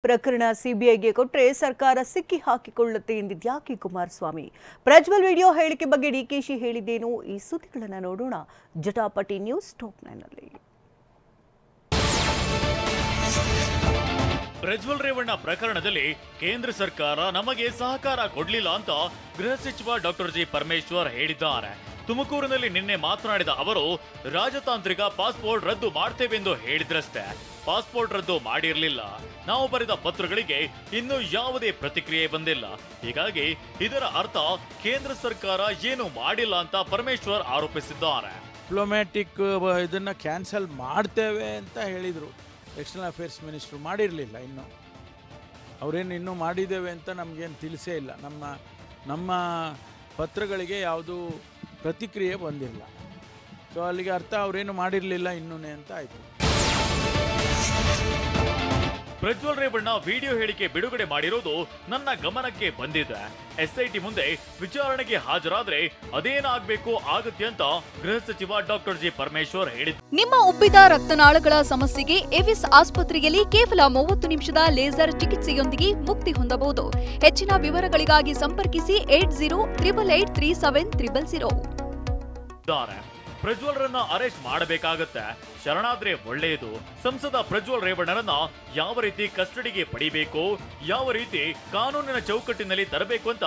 ಪ್ರಕರಣ ಸಿಬಿಐಗೆ ಕೊಟ್ಟರೆ ಸರ್ಕಾರ ಸಿಕ್ಕಿ ಹಾಕಿಕೊಳ್ಳುತ್ತೆ ಎಂದಿದ್ಯಾಕೆ ಕುಮಾರಸ್ವಾಮಿ? ಪ್ರಜ್ವಲ್ ವಿಡಿಯೋ ಹೇಳಿಕೆ ಬಗ್ಗೆ ಡಿಕೆಶಿ ಹೇಳಿದ್ದೇನು? ಈ ಸುದ್ದಿಗಳನ್ನು ನೋಡೋಣ ಜಟಾಪಟಿ ನ್ಯೂಸ್ ಟಾಪ್ 9 ನಲ್ಲಿ. ಪ್ರಜ್ವಲ್ ರೇವಣ್ಣ ಪ್ರಕರಣದಲ್ಲಿ ಕೇಂದ್ರ ಸರ್ಕಾರ ನಮಗೆ ಸಹಕಾರ ಕೊಡಲಿಲ್ಲ ಅಂತ ಗೃಹ ಸಚಿವ ಡಾಕ್ಟರ್ ಜಿ ಪರಮೇಶ್ವರ್ ಹೇಳಿದ್ದಾರೆ. ತುಮಕೂರಿನಲ್ಲಿ ನಿನ್ನೆ ಮಾತನಾಡಿದ ಅವರು, ರಾಜತಾಂತ್ರಿಕ ಪಾಸ್ಪೋರ್ಟ್ ರದ್ದು ಮಾಡ್ತೇವೆಂದು ಹೇಳಿದ್ರಷ್ಟೇ, ಪಾಸ್ಪೋರ್ಟ್ ರದ್ದು ಮಾಡಿರಲಿಲ್ಲ. ನಾವು ಬರೆದ ಪತ್ರಗಳಿಗೆ ಇನ್ನೂ ಯಾವುದೇ ಪ್ರತಿಕ್ರಿಯೆ ಬಂದಿಲ್ಲ. ಹೀಗಾಗಿ ಇದರ ಅರ್ಥ ಕೇಂದ್ರ ಸರ್ಕಾರ ಏನು ಮಾಡಿಲ್ಲ ಅಂತ ಪರಮೇಶ್ವರ್ ಆರೋಪಿಸಿದ್ದಾರೆ. ಡಿಪ್ಲೊಮ್ಯಾಟಿಕ್ ಇದನ್ನ ಕ್ಯಾನ್ಸಲ್ ಮಾಡ್ತೇವೆ ಅಂತ ಹೇಳಿದರು. ಎಕ್ಸ್ಟರ್ನಲ್ ಅಫೇರ್ಸ್ ಮಿನಿಸ್ಟ್ರು ಮಾಡಿರಲಿಲ್ಲ. ಅವರೇನು ಇನ್ನೂ ಮಾಡಿದ್ದೇವೆ ಅಂತ ನಮಗೇನು ತಿಳಿಸೇ ಇಲ್ಲ. ನಮ್ಮ ಪತ್ರಗಳಿಗೆ ಯಾವುದೂ ಪ್ರತಿಕ್ರಿಯೆ ಬಂದಿಲ್ಲ. ಸೊ ಅಲ್ಲಿಗೆ ಅರ್ಥ ಅವರೇನು ಮಾಡಿರಲಿಲ್ಲ ಇನ್ನೂನೇ ಅಂತ ಆಯಿತು. ಪ್ರಜ್ವಲ್ ರೇವಣ್ಣ ವಿಡಿಯೋ ಹೇಳಿಕೆ ಬಿಡುಗಡೆ ಮಾಡಿರೋದು ನನ್ನ ಗಮನಕ್ಕೆ ಬಂದಿದೆ. ಎಸ್ಐಟಿ ಮುಂದೆ ವಿಚಾರಣೆಗೆ ಹಾಜರಾದ್ರೆ ಅದೇನಾಗಬೇಕು ಆಗುತ್ತೆ ಅಂತ ಗೃಹ ಸಚಿವ ಡಾಕ್ಟರ್ ಜಿ ಪರಮೇಶ್ವರ್ ಹೇಳಿದ್ದಾರೆ. ನಿಮ್ಮ ಉಬ್ಬಿದ ರಕ್ತನಾಳಗಳ ಸಮಸ್ಯೆಗೆ ಎವಿಸ್ ಆಸ್ಪತ್ರೆಯಲ್ಲಿ ಕೇವಲ 30 ನಿಮಿಷದ ಲೇಸರ್ ಚಿಕಿತ್ಸೆಯೊಂದಿಗೆ ಮುಕ್ತಿ ಹೊಂದಬಹುದು. ಹೆಚ್ಚಿನ ವಿವರಗಳಿಗಾಗಿ ಸಂಪರ್ಕಿಸಿ 8088837300. ಪ್ರಜ್ವಲ್ ರನ್ನ ಅರೆಸ್ಟ್ ಮಾಡಬೇಕಾಗತ್ತೆ. ಶರಣಾದ್ರೆ ಒಳ್ಳೆಯದು. ಸಂಸದ ಪ್ರಜ್ವಲ್ ರೇವಣ್ಣರನ್ನ ಯಾವ ರೀತಿ ಕಸ್ಟಡಿಗೆ ಪಡಿಬೇಕು, ಯಾವ ರೀತಿ ಕಾನೂನಿನ ಚೌಕಟ್ಟಿನಲ್ಲಿ ತರಬೇಕು ಅಂತ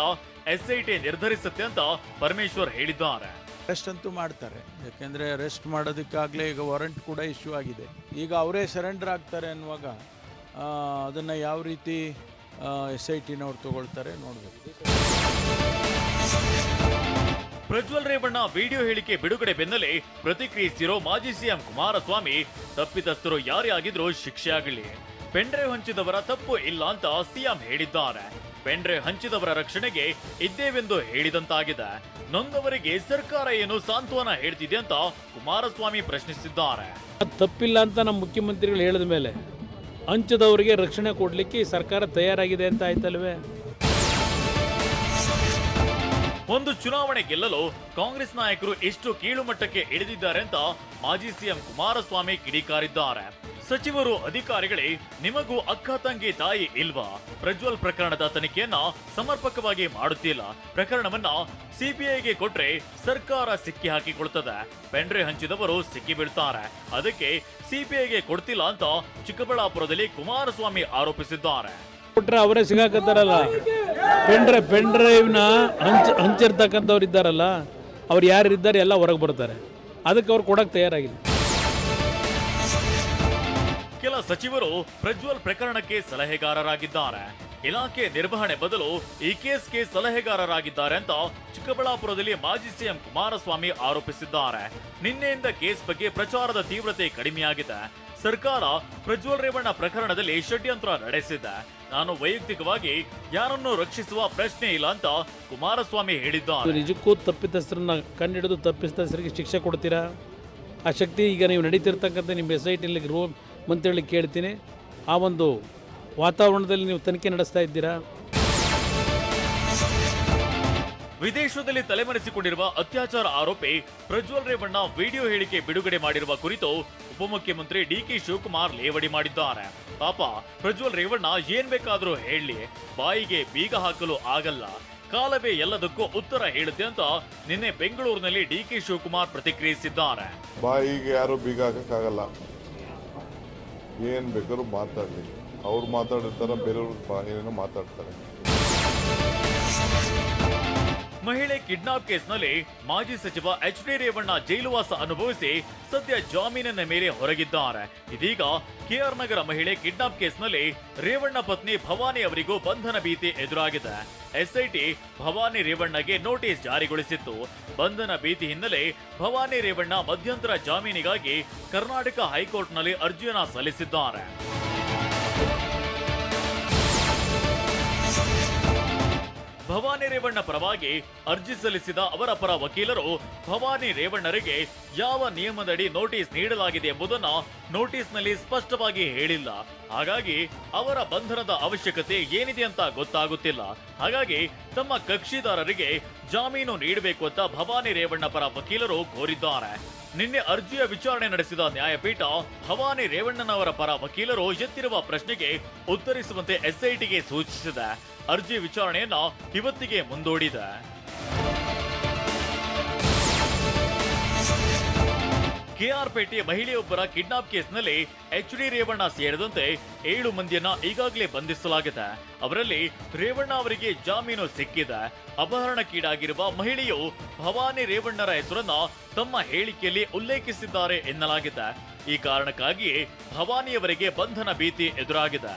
ಎಸ್ಐಟಿ ನಿರ್ಧರಿಸುತ್ತೆ ಅಂತ ಪರಮೇಶ್ವರ್ ಹೇಳಿದ್ದಾರೆ. ಅರೆಸ್ಟ್ ಅಂತೂ ಮಾಡ್ತಾರೆ, ಯಾಕೆಂದರೆ ಅರೆಸ್ಟ್ ಮಾಡೋದಕ್ಕಾಗಲೇ ಈಗ ವಾರಂಟ್ ಕೂಡ ಇಶ್ಯೂ ಆಗಿದೆ. ಈಗ ಅವರೇ ಸರೆಂಡರ್ ಆಗ್ತಾರೆ ಅನ್ನುವಾಗ ಅದನ್ನು ಯಾವ ರೀತಿ SITನವ್ರು ತಗೊಳ್ತಾರೆ ನೋಡಬೇಕು. ಪ್ರಜ್ವಲ್ ರೇವಣ್ಣ ವಿಡಿಯೋ ಹೇಳಿಕೆ ಬಿಡುಗಡೆ ಬೆನ್ನಲ್ಲೇ ಪ್ರತಿಕ್ರಿಯಿಸಿರೋ ಮಾಜಿ ಸಿಎಂ ಕುಮಾರಸ್ವಾಮಿ, ತಪ್ಪಿತಸ್ಥರು ಯಾರೇ ಆಗಿದ್ರೂ ಶಿಕ್ಷೆ ಆಗಲಿ, ಪೆಂಡ್ರೈವ್ ಹಂಚಿದವರ ತಪ್ಪು ಇಲ್ಲ ಅಂತ ಸಿಎಂ ಹೇಳಿದ್ದಾರೆ. ಪೆಂಡ್ರೈವ್ ಹಂಚಿದವರ ರಕ್ಷಣೆಗೆ ಇದ್ದೇವೆಂದು ಹೇಳಿದಂತಾಗಿದೆ. ನೊಂದವರಿಗೆ ಸರ್ಕಾರ ಏನು ಸಾಂತ್ವನ ಹೇಳ್ತಿದೆ ಅಂತ ಕುಮಾರಸ್ವಾಮಿ ಪ್ರಶ್ನಿಸಿದ್ದಾರೆ. ತಪ್ಪಿಲ್ಲ ಅಂತ ನಮ್ಮ ಮುಖ್ಯಮಂತ್ರಿಗಳು ಹೇಳಿದ ಮೇಲೆ ಹಂಚದವರಿಗೆ ರಕ್ಷಣೆ ಕೊಡಲಿಕ್ಕೆ ಸರ್ಕಾರ ತಯಾರಾಗಿದೆ ಅಂತ ಆಯ್ತಲ್ವೇ? ಒಂದು ಚುನಾವಣೆ ಗೆಲ್ಲಲು ಕಾಂಗ್ರೆಸ್ ನಾಯಕರು ಎಷ್ಟು ಕೀಳು ಮಟ್ಟಕ್ಕೆ ಇಳಿದಿದ್ದಾರೆ ಅಂತ ಮಾಜಿ ಸಿಎಂ ಕುಮಾರಸ್ವಾಮಿ ಕಿಡಿಕಾರಿದ್ದಾರೆ. ಸಚಿವರು, ಅಧಿಕಾರಿಗಳೇ, ನಿಮಗೂ ಅಕ್ಕ ತಂಗಿ ತಾಯಿ ಇಲ್ವಾ? ಪ್ರಜ್ವಲ್ ಪ್ರಕರಣದ ತನಿಖೆಯನ್ನ ಸಮರ್ಪಕವಾಗಿ ಮಾಡುತ್ತಿಲ್ಲ. ಪ್ರಕರಣವನ್ನ ಸಿಬಿಐಗೆ ಕೊಟ್ರೆ ಸರ್ಕಾರ ಸಿಕ್ಕಿ ಹಾಕಿಕೊಳ್ತದೆ. ಪೆಂಡ್ರೈವ್ ಹಂಚಿದವರು ಸಿಕ್ಕಿ ಬೀಳ್ತಾರೆ. ಅದಕ್ಕೆ ಸಿಬಿಐಗೆ ಕೊಡ್ತಿಲ್ಲ ಅಂತ ಚಿಕ್ಕಬಳ್ಳಾಪುರದಲ್ಲಿ ಕುಮಾರಸ್ವಾಮಿ ಆರೋಪಿಸಿದ್ದಾರೆ. ಕೊಟ್ರೆ ಅವರೇ ಸಿಗಾಕತ್ತಾರಲ್ಲ. ಪೆಂಡ್ರೈವ್ನ ಹಂಚಿರ್ತಕ್ಕಂಥವ್ರು ಇದ್ದಾರಲ್ಲ, ಅವ್ರು ಯಾರಿದ್ದಾರೆ ಎಲ್ಲ ಹೊರಗೆ ಬರ್ತಾರೆ. ಅದಕ್ಕೆ ಅವ್ರು ಕೊಡಕ್ಕೆ ತಯಾರಾಗಿಲ್ಲ. ಕೆಲ ಸಚಿವರು ಪ್ರಜ್ವಲ್ ಪ್ರಕರಣಕ್ಕೆ ಸಲಹೆಗಾರರಾಗಿದ್ದಾರೆ. ಇಲಾಖೆ ನಿರ್ವಹಣೆ ಬದಲು ಈ ಕೇಸ್ಗೆ ಸಲಹೆಗಾರರಾಗಿದ್ದಾರೆ ಅಂತ ಚಿಕ್ಕಬಳ್ಳಾಪುರದಲ್ಲಿ ಮಾಜಿ ಸಿಎಂ ಕುಮಾರಸ್ವಾಮಿ ಆರೋಪಿಸಿದ್ದಾರೆ. ನಿನ್ನೆಯಿಂದ ಕೇಸ್ ಬಗ್ಗೆ ಪ್ರಚಾರದ ತೀವ್ರತೆ ಕಡಿಮೆಯಾಗಿದೆ. ಸರ್ಕಾರ ಪ್ರಜ್ವಲ್ ರೇವಣ್ಣ ಪ್ರಕರಣದಲ್ಲಿ ಷಡ್ಯಂತ್ರ ನಡೆಸಿದೆ. ನಾನು ವೈಯಕ್ತಿಕವಾಗಿ ಯಾರನ್ನು ರಕ್ಷಿಸುವ ಪ್ರಶ್ನೆ ಇಲ್ಲ ಅಂತ ಕುಮಾರಸ್ವಾಮಿ ಹೇಳಿದ್ದಾರೆ. ನಿಜಕ್ಕೂ ತಪ್ಪಿತಸ್ಥರನ್ನ ಕಂಡಿಡಿದು ತಪ್ಪಿತಸ್ಥರಿಗೆ ಶಿಕ್ಷೆ ಕೊಡ್ತೀರಾ? ಆ ಶಕ್ತಿ ಈಗ ನೀವು ನಡೀತಿರ್ತಕ್ಕಂಥ ನಿಮ್ಮ SITನಲ್ಲಿ ಗೃಹ ಮಂತ್ರಿಗಳಿಗೆ ಕೇಳ್ತೀನಿ. ಆ ಒಂದು ವಾತಾವರಣದಲ್ಲಿ ನೀವು ತನಿಖೆ ನಡೆಸ್ತಾ ಇದ್ದೀರಾ? ವಿದೇಶದಲ್ಲಿ ತಲೆಮರೆಸಿಕೊಂಡಿರುವ ಅತ್ಯಾಚಾರ ಆರೋಪಿ ಪ್ರಜ್ವಲ್ ರೇವಣ್ಣ ವಿಡಿಯೋ ಹೇಳಿಕೆ ಬಿಡುಗಡೆ ಮಾಡಿರುವ ಕುರಿತು ಉಪಮುಖ್ಯಮಂತ್ರಿ ಡಿಕೆ ಶಿವಕುಮಾರ್ ಲೇವಡಿ ಮಾಡಿದ್ದಾರೆ. ಪಾಪ ಪ್ರಜ್ವಲ್ ರೇವಣ್ಣ ಏನ್ ಬೇಕಾದ್ರೂ ಹೇಳಲಿ, ಬಾಯಿಗೆ ಬೀಗ ಹಾಕಲು ಆಗಲ್ಲ, ಕಾಲವೇ ಎಲ್ಲದಕ್ಕೂ ಉತ್ತರ ಹೇಳುತ್ತೆ ಅಂತ ನಿನ್ನೆ ಬೆಂಗಳೂರಿನಲ್ಲಿ ಡಿಕೆ ಶಿವಕುಮಾರ್ ಪ್ರತಿಕ್ರಿಯಿಸಿದ್ದಾರೆ. ಬಾಯಿಗೆ ಯಾರು ಬೀಗ ಹಾಕಕ್ಕಾಗಲ್ಲ, ಏನ್ ಬೇಕಾದ್ರೂ ಮಾತಾಡ್ಲಿ. ಅವ್ರು ಮಾತಾಡಿರ್ತಾರ, ಬೇರೆಯವ್ರು ಏನೇನೋ ಮಾತಾಡ್ತಾರೆ. ಮಹಿಳೆ ಕಿಡ್ನಾಪ್ ಕೇಸ್ನಲ್ಲಿ ಮಾಜಿ ಸಚಿವ HD ರೇವಣ್ಣ ಜೈಲುವಾಸ ಅನುಭವಿಸಿ ಸದ್ಯ ಜಾಮೀನಿನ ಮೇಲೆ ಹೊರಗಿದ್ದಾರೆ. ಇದೀಗ KR ನಗರ ಮಹಿಳೆ ಕಿಡ್ನಾಪ್ ಕೇಸ್ನಲ್ಲಿ ರೇವಣ್ಣ ಪತ್ನಿ ಭವಾನಿ ಅವರಿಗೂ ಬಂಧನ ಭೀತಿ ಎದುರಾಗಿದೆ. SIT ಭವಾನಿ ರೇವಣ್ಣಗೆ ನೋಟಿಸ್ ಜಾರಿಗೊಳಿಸಿತ್ತು. ಬಂಧನ ಭೀತಿ ಹಿನ್ನೆಲೆ ಭವಾನಿ ರೇವಣ್ಣ ಮಧ್ಯಂತರ ಜಾಮೀನಿಗಾಗಿ ಕರ್ನಾಟಕ ಹೈಕೋರ್ಟ್ನಲ್ಲಿ ಅರ್ಜಿಯನ್ನ ಸಲ್ಲಿಸಿದ್ದಾರೆ. ಭವಾನಿ ರೇವಣ್ಣ ಪರವಾಗಿ ಅರ್ಜಿ ಸಲ್ಲಿಸಿದ ಅವರ ಪರ ವಕೀಲರು ಭವಾನಿ ರೇವಣ್ಣರಿಗೆ ಯಾವ ನಿಯಮದಡಿ ನೋಟಿಸ್ ನೀಡಲಾಗಿದೆ ಎಂಬುದನ್ನು ನೋಟಿಸ್ನಲ್ಲಿ ಸ್ಪಷ್ಟವಾಗಿ ಹೇಳಿಲ್ಲ. ಹಾಗಾಗಿ ಅವರ ಬಂಧನದ ಅವಶ್ಯಕತೆ ಏನಿದೆ ಅಂತ ಗೊತ್ತಾಗುತ್ತಿಲ್ಲ. ಹಾಗಾಗಿ ತಮ್ಮ ಕಕ್ಷಿದಾರರಿಗೆ ಜಾಮೀನು ನೀಡಬೇಕು ಅಂತ ಭವಾನಿ ರೇವಣ್ಣ ಪರ ವಕೀಲರು ಕೋರಿದ್ದಾರೆ. ನಿನ್ನೆ ಅರ್ಜಿಯ ವಿಚಾರಣೆ ನಡೆಸಿದ ನ್ಯಾಯಪೀಠ ಭವಾನಿ ರೇವಣ್ಣನವರ ಪರ ವಕೀಲರು ಎತ್ತಿರುವ ಪ್ರಶ್ನೆಗೆ ಉತ್ತರಿಸುವಂತೆ ಎಸ್ಐಟಿಗೆ ಸೂಚಿಸಿದೆ. ಅರ್ಜಿ ವಿಚಾರಣೆಯನ್ನ ಇವತ್ತಿಗೆ ಮುಂದೂಡಿದೆ. ಕೆಆರ್ಪೇಟೆ ಮಹಿಳೆಯೊಬ್ಬರ ಕಿಡ್ನಾಪ್ ಕೇಸ್ನಲ್ಲಿ ಎಚ್ ಡಿ ರೇವಣ್ಣ ಸೇರಿದಂತೆ 7 ಮಂದಿಯನ್ನ ಈಗಾಗಲೇ ಬಂಧಿಸಲಾಗಿದೆ. ಅವರಲ್ಲಿ ರೇವಣ್ಣ ಅವರಿಗೆ ಜಾಮೀನು ಸಿಕ್ಕಿದೆ. ಅಪಹರಣಕ್ಕೀಡಾಗಿರುವ ಮಹಿಳೆಯು ಭವಾನಿ ರೇವಣ್ಣರ ಹೆಸರನ್ನ ತಮ್ಮ ಹೇಳಿಕೆಯಲ್ಲಿ ಉಲ್ಲೇಖಿಸಿದ್ದಾರೆ ಎನ್ನಲಾಗಿದೆ. ಈ ಕಾರಣಕ್ಕಾಗಿಯೇ ಭವಾನಿಯವರಿಗೆ ಬಂಧನ ಭೀತಿ ಎದುರಾಗಿದೆ.